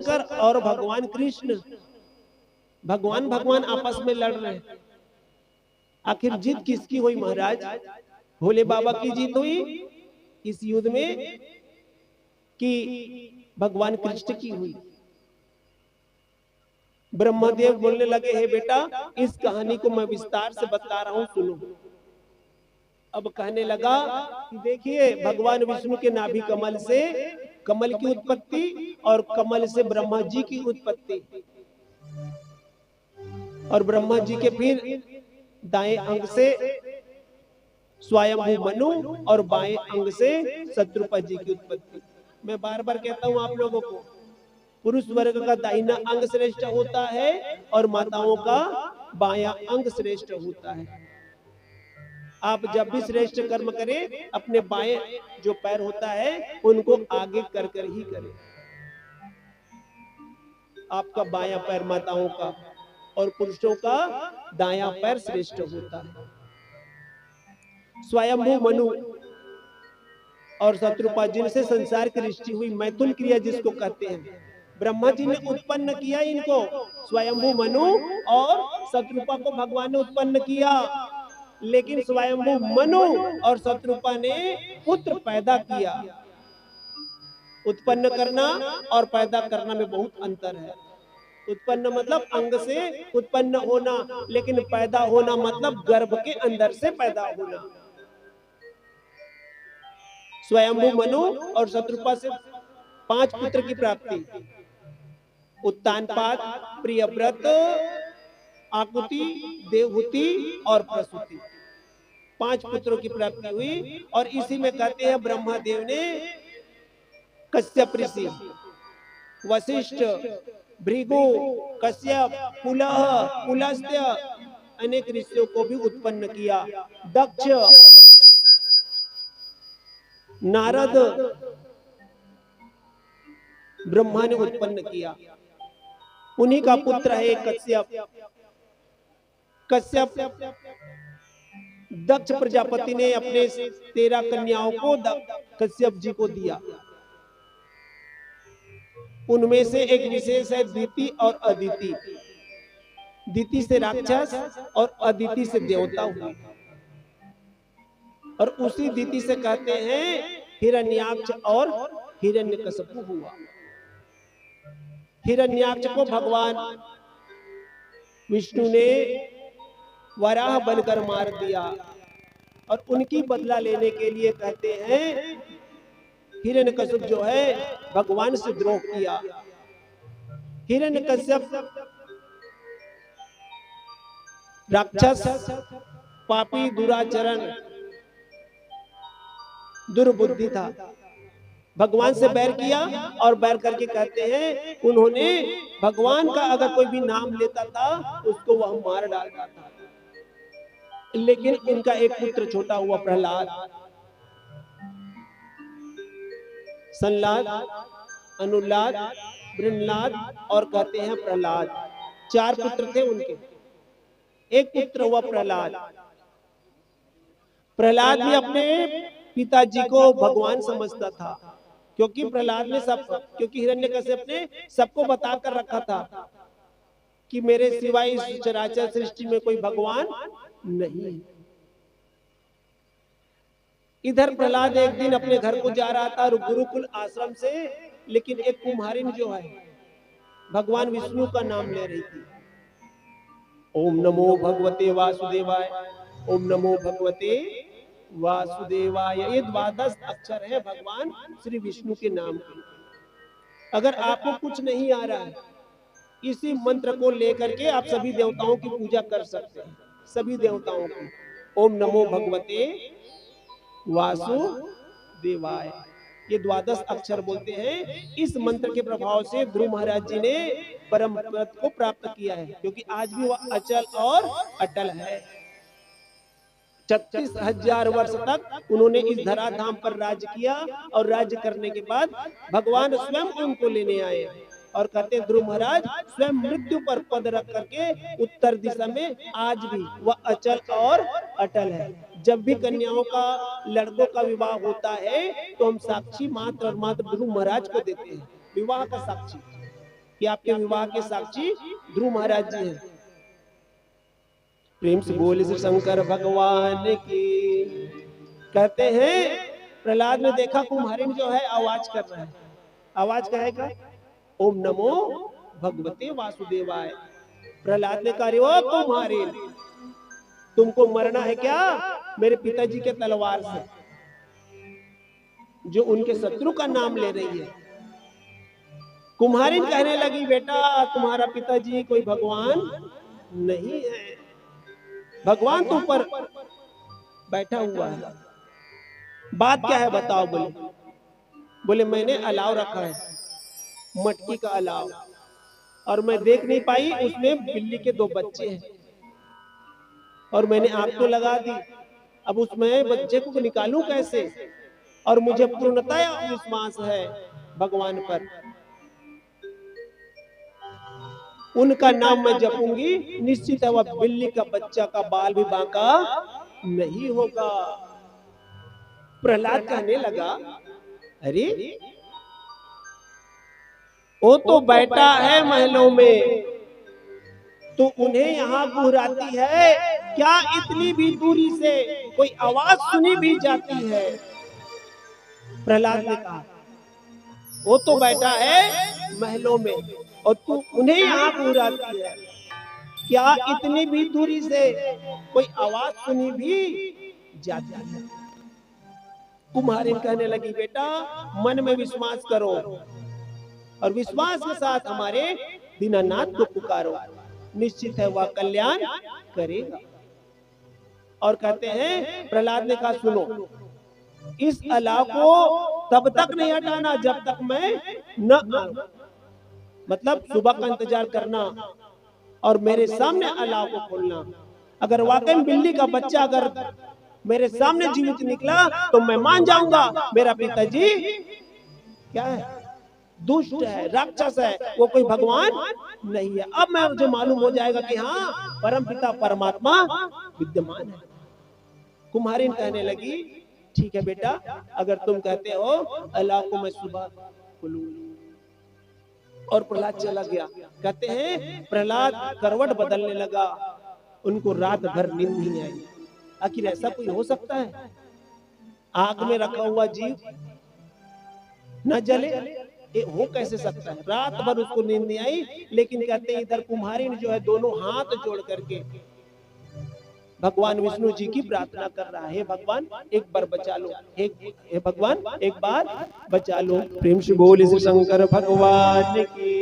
शंकर और भगवान कृष्ण, भगवान भगवान आपस में लड़ रहे हैं। आखिर जीत किसकी हुई महाराज? भोले बाबा की जीत हुई इस युद्ध में कि भगवान कृष्ण की हुई? ब्रह्मदेव बोलने लगे, हे बेटा, इस कहानी को मैं विस्तार से बता रहा हूं, सुनो। अब कहने लगा कि देखिए, भगवान विष्णु के नाभि कमल से कमल की उत्पत्ति और कमल से ब्रह्मा जी की उत्पत्ति, और ब्रह्मा जी के फिर दाएं अंग से स्वयंभू मनु और बाएं अंग से शत्रुपा जी की उत्पत्ति। मैं बार बार कहता हूं आप लोगों को, पुरुष वर्ग का दाहिना अंग श्रेष्ठ होता है और माताओं का बायां अंग श्रेष्ठ होता है। आप जब भी श्रेष्ठ कर्म करें, अपने बाएं जो पैर होता है उनको आगे कर कर ही करें। आपका बायां पैर माताओं का और पुरुषों का दायां पैर श्रेष्ठ होता है। स्वयंभू मनु और शत्रुपा जिनसे संसार की सृष्टि हुई, मैथुन क्रिया जिसको कहते हैं, ब्रह्मा जी ने उत्पन्न किया इनको। स्वयंभू मनु और शत्रुपा को भगवान ने उत्पन्न किया, लेकिन स्वयंभू मनु और शत्रुपा ने पुत्र पैदा किया। उत्पन्न करना और पैदा करना में बहुत अंतर है। उत्पन्न मतलब अंग से उत्पन्न होना, लेकिन पैदा होना मतलब गर्भ के अंदर से पैदा होना। स्वयंभू मनु और शत्रुपा से 5 पुत्र की प्राप्ति, उत्तानपाद, प्रियव्रत, आकुति, देवहूति और प्रसूति। 5 पुत्रों की प्राप्ति हुई। और इसी में कहते हैं ब्रह्मदेव ने कश्यप ऋषि, वशिष्ठ, भृगु, कश्यप, पुलह, पुलस्त्य अनेक ऋषियों को भी उत्पन्न किया। दक्ष, नारद ब्रह्मा ने उत्पन्न किया। उन्हीं का पुत्र है कश्यप। कश्यप दक्ष प्रजापति ने अपने 13 कन्याओं को कश्यप जी को दिया। उनमें से एक विशेष है दिति और अदिति। दिति से राक्षस और अदिति से देवता हुए, और उसी दिति से कहते हैं हिरण्याक्ष और हिरण्यकशिपु हुआ। हिरण्याक्ष को भगवान विष्णु ने वराह बनकर मार दिया, और उनकी बदला लेने के लिए कहते हैं हिरण्यकशिप जो है भगवान से द्रोह किया। हिरण्यकशिप राक्षस, पापी, दुराचरण, दुर्बुद्धि था। भगवान से बैर किया, और बैर करके कहते हैं उन्होंने भगवान का अगर कोई भी नाम लेता था उसको वह मार डालता था। लेकिन इनका एक पुत्र छोटा हुआ प्रहलाद, संलाद, अनुलाद, ब्रह्मलाद और कहते हैं प्रहलाद। 4 पुत्र थे उनके। एक पुत्र हुआ प्रहलाद। प्रहलाद भी अपने पिताजी को भगवान समझता था, क्योंकि प्रहलाद ने क्योंकि हिरण्यकशिप ने सबको बता कर रखा था कि मेरे सिवाय इस चराचर सृष्टि में कोई भगवान नहीं। इधर प्रहलाद एक दिन अपने घर को जा रहा था गुरुकुल आश्रम से, लेकिन एक कुम्हारिन जो है भगवान विष्णु का नाम ले रही थी। ओम नमो भगवते वासुदेवाय, ओम नमो भगवते वासुदेवाय। ये 12 अक्षर है भगवान श्री विष्णु के नाम के। अगर आपको कुछ नहीं आ रहा है, इसी मंत्र को लेकर के आप सभी देवताओं की पूजा कर सकते हैं, सभी देवताओं की। ओम नमो भगवते वासुदेवाय, ये 12 अक्षर बोलते हैं। इस मंत्र के प्रभाव से ध्रुव महाराज जी ने परम पद को प्राप्त किया है, क्योंकि आज भी वह अचल और अटल है। 36,000 वर्ष तक उन्होंने इस धराधाम पर राज्य किया, और राज्य करने के बाद भगवान स्वयं उनको लेने आए, और कहते हैं ध्रुव महाराज स्वयं मृत्यु पर पद रख करके उत्तर दिशा में आज भी वह अचल और अटल है। जब भी कन्याओं का, लड़कों का विवाह होता है तो हम साक्षी मात्र और मात्र ध्रुव महाराज को देते हैं, विवाह का साक्षी। कि आपके विवाह के साक्षी ध्रुव महाराज जी हैं। प्रेम से बोले श्री शंकर भगवान की। कहते हैं प्रहलाद ने देखा कुम्हारिन जो है आवाज कर रहा है। आवाज कहेगा ओम नमो भगवते वासुदेवाय। प्रहलाद ने कहा रे ओ कुम्हारिन, तुमको मरना है क्या मेरे पिताजी के तलवार से, जो उनके शत्रु का नाम ले रही है। कुम्हारिन कहने लगी बेटा तुम्हारा पिताजी कोई भगवान नहीं है, भगवान तुम पर बैठा हुआ है। बात क्या है बताओ। बोले मैंने अलाव रखा है, मटकी का अलाव, और मैं देख नहीं पाई उसमें बिल्ली के 2 बच्चे हैं, और मैंने आग तो लगा दी, अब उसमें बच्चे को निकालूं कैसे। और मुझे पूर्णतः विश्वास है भगवान पर, उनका नाम मैं जपूंगी, निश्चित है वह बिल्ली का बच्चा का बाल भी बांका नहीं होगा। प्रहलाद कहने लगा अरे वो तो बैठा है महलों में, तो उन्हें यहाँ गुहराती है क्या इतनी भी दूरी से कोई आवाज सुनी भी जाती है। प्रहलाद ने कहा वो तो बैठा है महलों में और तू उन्हें यहाँ गुहराती है, क्या इतनी भी दूरी से कोई आवाज सुनी भी जाती है। कुम्हारिन कहने लगी बेटा मन में विश्वास करो और विश्वास के साथ हमारे दीनानाथ को पुकारो, निश्चित है वह कल्याण करेगा। और कहते हैं प्रहलाद ने कहा सुनो, इस अलाव को तब तक नहीं हटाना जब तक मैं न आऊं, मतलब सुबह का इंतजार करना और मेरे सामने अलाव को खोलना। अगर वाकई बिल्ली का बच्चा अगर मेरे सामने जीवित निकला तो मैं मान जाऊंगा मेरा पिताजी क्या है, दुष्ट है, राक्षस है, वो कोई भगवान नहीं है। अब मैं मुझे मालूम हो जाएगा कि हाँ परम पिता परमात्मा विद्यमान है। कुम्हारिन कहने लगी ठीक है बेटा, अगर तुम कहते हो अल्लाह को मैं सुबह खोलूंगी। और प्रहलाद चला गया। कहते हैं प्रहलाद करवट बदलने लगा, उनको रात भर नींद नहीं आई। आखिर ऐसा कोई हो सकता है, आग में रखा हुआ जीव न जले, ये हो कैसे सकता है। रात भर उसको नींद नहीं आई, लेकिन कहते हैं इधर कुम्हारिन जो है दोनों हाथ जोड़ करके भगवान विष्णु जी की प्रार्थना कर रहा है, हे भगवान एक बार बचा लो, हे भगवान एक बार बचा लो। प्रेम से बोले शंकर भगवान की।